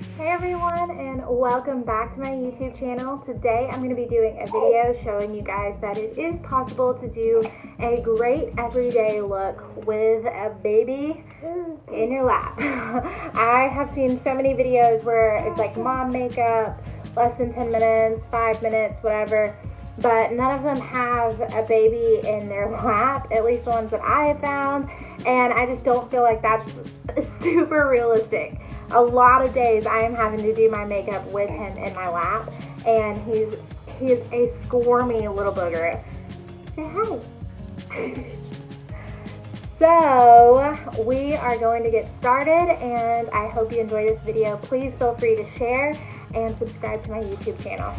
Hey everyone, and welcome back to my YouTube channel. Today I'm going to be doing a video showing you guys that it is possible to do a great everyday look with a baby in your lap. I have seen so many videos where it's like mom makeup, less than 10 minutes, 5 minutes, whatever, but none of them have a baby in their lap, at least the ones that I have found, and I just don't feel like that's super realistic. A lot of days I am having to do my makeup with him in my lap, and he's a squirmy little booger. Say hi. So we are going to get started, and I hope you enjoy this video. Please feel free to share and subscribe to my YouTube channel.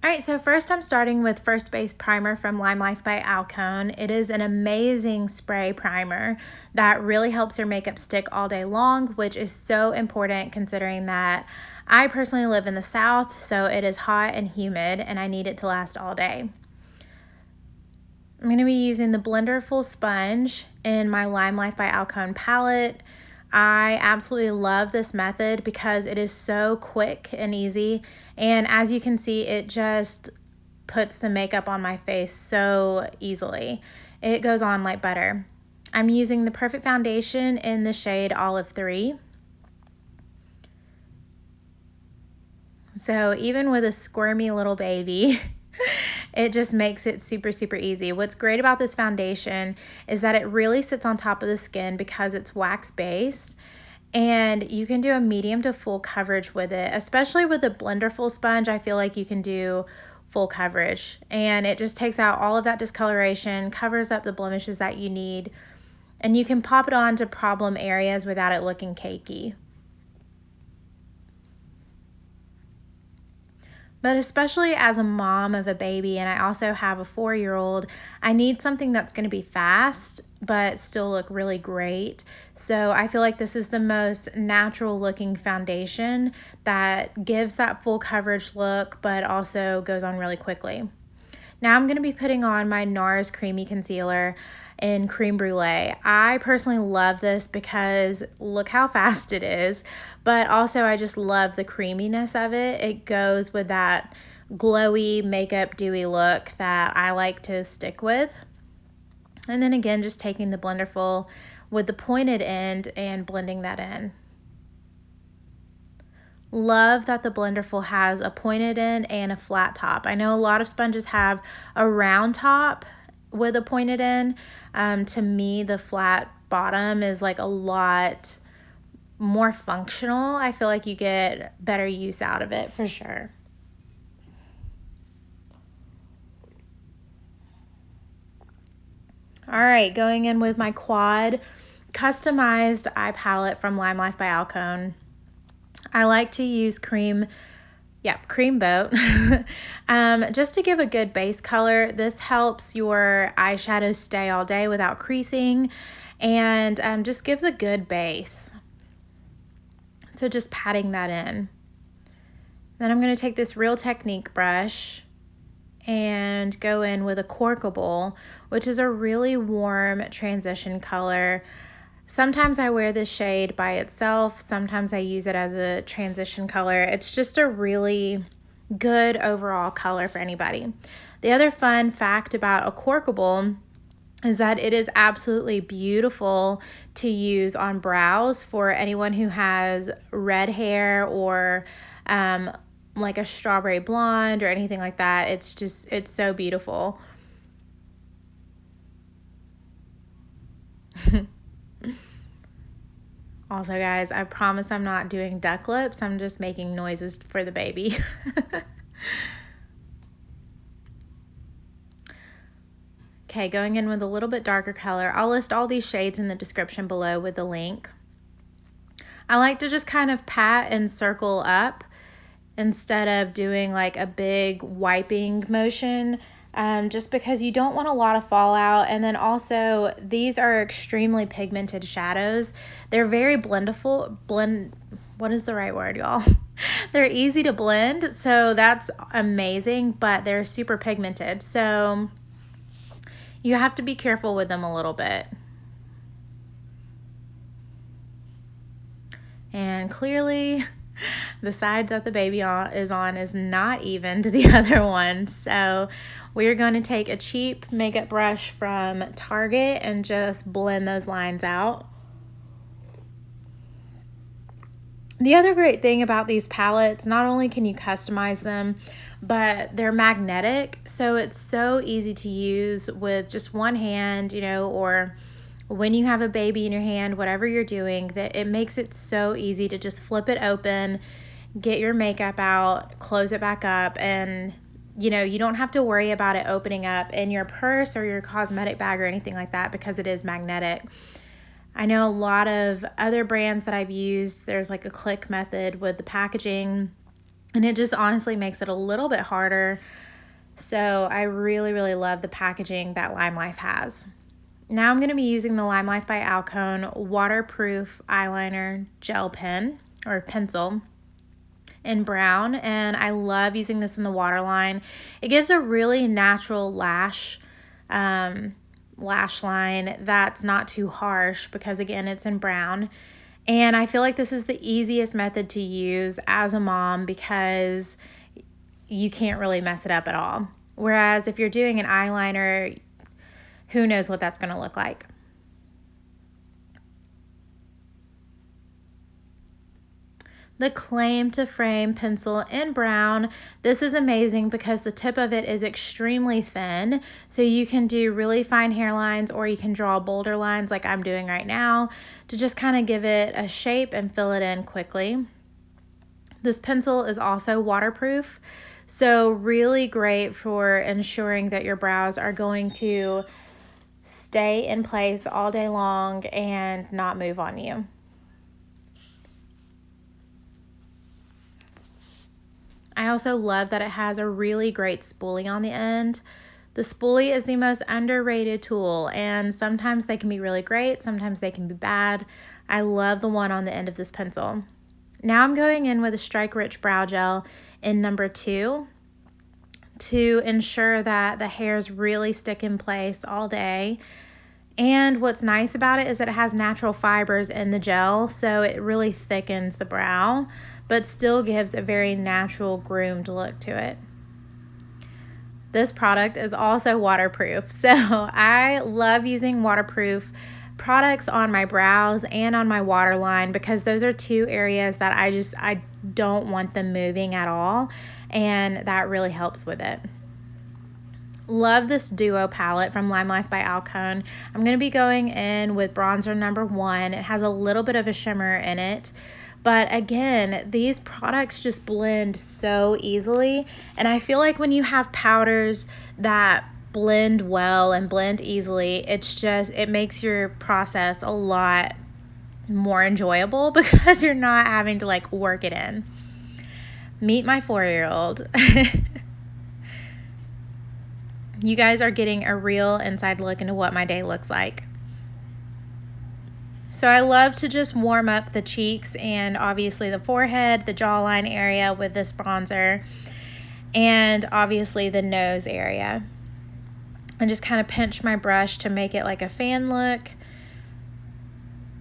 Alright, so first I'm starting with First Base Primer from LimeLife by Alcone. It is an amazing spray primer that really helps your makeup stick all day long, which is so important considering that I personally live in the South, so it is hot and humid and I need it to last all day. I'm going to be using the Blenderful sponge in my LimeLife by Alcone palette. I absolutely love this method because it is so quick and easy, and as you can see, it just puts the makeup on my face so easily. It goes on like butter. I'm using the Perfect Foundation in the shade Olive 3. So even with a squirmy little baby, it just makes it super, super easy. What's great about this foundation is that it really sits on top of the skin because it's wax-based, and you can do a medium to full coverage with it. Especially with the Blenderful sponge, I feel like you can do full coverage, and it just takes out all of that discoloration, covers up the blemishes that you need, and you can pop it on to problem areas without it looking cakey. But especially as a mom of a baby, and I also have a 4-year-old, I need something that's going to be fast but still look really great. So I feel like this is the most natural looking foundation that gives that full coverage look but also goes on really quickly. Now I'm going to be putting on my NARS Creamy Concealer in Creme Brulee. I personally love this because look how fast it is, but also I just love the creaminess of it. It goes with that glowy makeup dewy look that I like to stick with. And then again, just taking the Blenderful with the pointed end and blending that in. Love that the Blenderful has a pointed end and a flat top. I know a lot of sponges have a round top with a pointed end. To me, the flat bottom is like a lot more functional. I feel like you get better use out of it for sure. All right, going in with my quad customized eye palette from LimeLife by Alcone. I like to use Creme Boat just to give a good base color. This helps your eyeshadow stay all day without creasing, and just gives a good base. So just patting that in. Then I'm going to take this Real Technique brush and go in with Acorkable, which is a really warm transition color. Sometimes I wear this shade by itself. Sometimes I use it as a transition color. It's just a really good overall color for anybody. The other fun fact about Acorkable is that it is absolutely beautiful to use on brows for anyone who has red hair or like a strawberry blonde or anything like that. It's so beautiful. Also, guys, I promise I'm not doing duck lips. I'm just making noises for the baby. Okay, going in with a little bit darker color. I'll list all these shades in the description below with the link. I like to just kind of pat and circle up instead of doing like a big wiping motion. Just because you don't want a lot of fallout. And then also, these are extremely pigmented shadows. They're very what is the right word, y'all? They're easy to blend, so that's amazing, but they're super pigmented, so you have to be careful with them a little bit. And clearly, the side that the baby is on is not even to the other one. So we're going to take a cheap makeup brush from Target and just blend those lines out. The other great thing about these palettes, not only can you customize them, but they're magnetic. So it's so easy to use with just one hand, you know, or when you have a baby in your hand, whatever you're doing, that it makes it so easy to just flip it open, get your makeup out, close it back up, and you know, you don't have to worry about it opening up in your purse or your cosmetic bag or anything like that because it is magnetic. I know a lot of other brands that I've used, there's like a click method with the packaging, and it just honestly makes it a little bit harder. So I really, really love the packaging that LimeLife has. Now I'm going to be using the LimeLife by Alcone waterproof eyeliner gel pen or pencil in brown, and I love using this in the waterline. It gives a really natural lash line that's not too harsh because again it's in brown, and I feel like this is the easiest method to use as a mom because you can't really mess it up at all. Whereas if you're doing an eyeliner, who knows what that's going to look like. The Claim to Frame pencil in brown. This is amazing because the tip of it is extremely thin, so you can do really fine hairlines or you can draw bolder lines like I'm doing right now to just kind of give it a shape and fill it in quickly. This pencil is also waterproof, so really great for ensuring that your brows are going to stay in place all day long and not move on you. I also love that it has a really great spoolie on the end. The spoolie is the most underrated tool, and sometimes they can be really great, sometimes they can be bad. I love the one on the end of this pencil. Now I'm going in with a Strike Rich Brow Gel in number 2 to ensure that the hairs really stick in place all day. And what's nice about it is that it has natural fibers in the gel, so it really thickens the brow, but still gives a very natural groomed look to it. This product is also waterproof, so I love using waterproof products on my brows and on my waterline because those are two areas that I don't want them moving at all, and that really helps with it. Love this Duo palette from LimeLife by Alcone. I'm going to be going in with bronzer number 1. It has a little bit of a shimmer in it, but again, these products just blend so easily, and I feel like when you have powders that blend well and blend easily, it makes your process a lot more enjoyable because you're not having to like work it in. Meet my 4-year-old. You guys are getting a real inside look into what my day looks like. So I love to just warm up the cheeks and obviously the forehead, the jawline area with this bronzer, and obviously the nose area. And just kind of pinch my brush to make it like a fan look,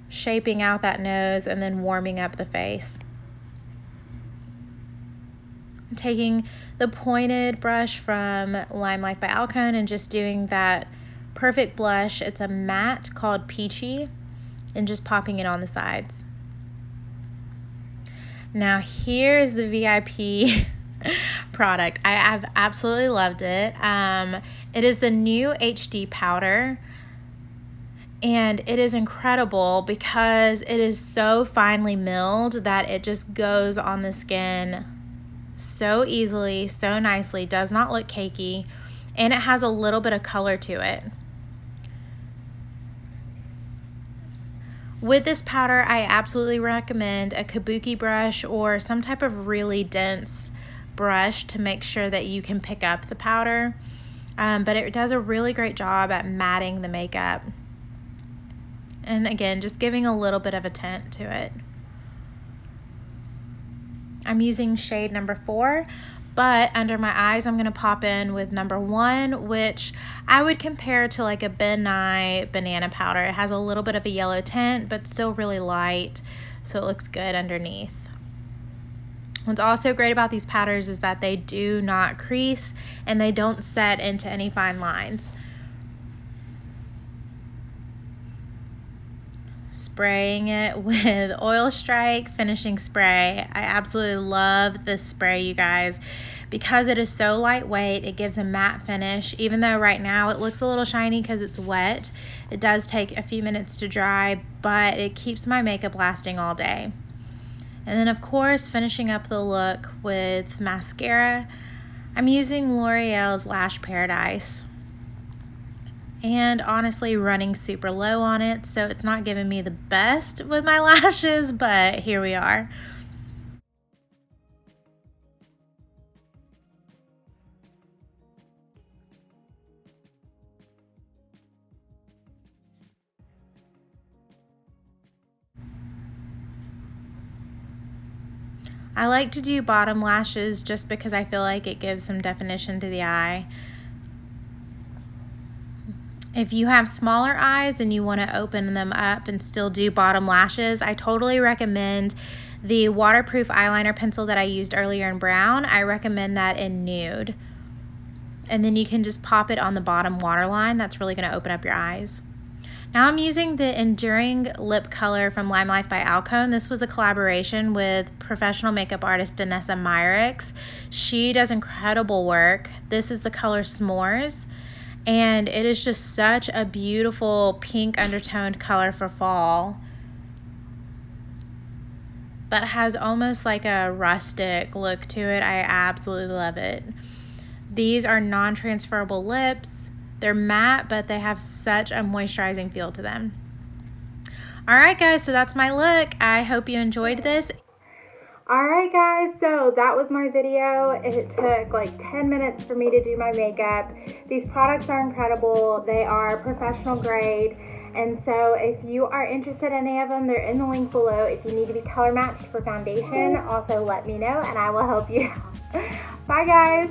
shaping out that nose and then warming up the face. Taking the pointed brush from LimeLife by Alcone and just doing that perfect blush. It's a matte called Peachy, and just popping it on the sides. Now here's the VIP product. I have absolutely loved it. It is the new HD powder, and it is incredible because it is so finely milled that it just goes on the skin so easily, so nicely, does not look cakey, and it has a little bit of color to it. With this powder, I absolutely recommend a kabuki brush or some type of really dense brush to make sure that you can pick up the powder, but it does a really great job at matting the makeup, and again, just giving a little bit of a tint to it. I'm using shade number 4, but under my eyes, I'm going to pop in with number 1, which I would compare to like a Ben Nye banana powder. It has a little bit of a yellow tint, but still really light, so it looks good underneath. What's also great about these powders is that they do not crease and they don't set into any fine lines. Spraying it with Oil Strike Finishing Spray. I absolutely love this spray, you guys, because it is so lightweight. It gives a matte finish. Even though right now it looks a little shiny because it's wet, it does take a few minutes to dry, but it keeps my makeup lasting all day. And then of course, finishing up the look with mascara, I'm using L'Oreal's Lash Paradise. And honestly, running super low on it, so it's not giving me the best with my lashes, but here we are. I like to do bottom lashes just because I feel like it gives some definition to the eye. If you have smaller eyes and you want to open them up and still do bottom lashes, I totally recommend the waterproof eyeliner pencil that I used earlier in brown. I recommend that in nude. And then you can just pop it on the bottom waterline. That's really going to open up your eyes. Now I'm using the Enduring Lip Color from LimeLife by Alcone. This was a collaboration with professional makeup artist Danessa Myricks. She does incredible work. This is the color S'mores, and it is just such a beautiful pink undertoned color for fall that has almost like a rustic look to it. I absolutely love it. These are non-transferable lips. They're matte, but they have such a moisturizing feel to them. All right, guys, so that's my look. I hope you enjoyed this. All right, guys, so that was my video. It took like 10 minutes for me to do my makeup. These products are incredible. They are professional grade. And so if you are interested in any of them, they're in the link below. If you need to be color matched for foundation, also let me know and I will help you. Bye, guys.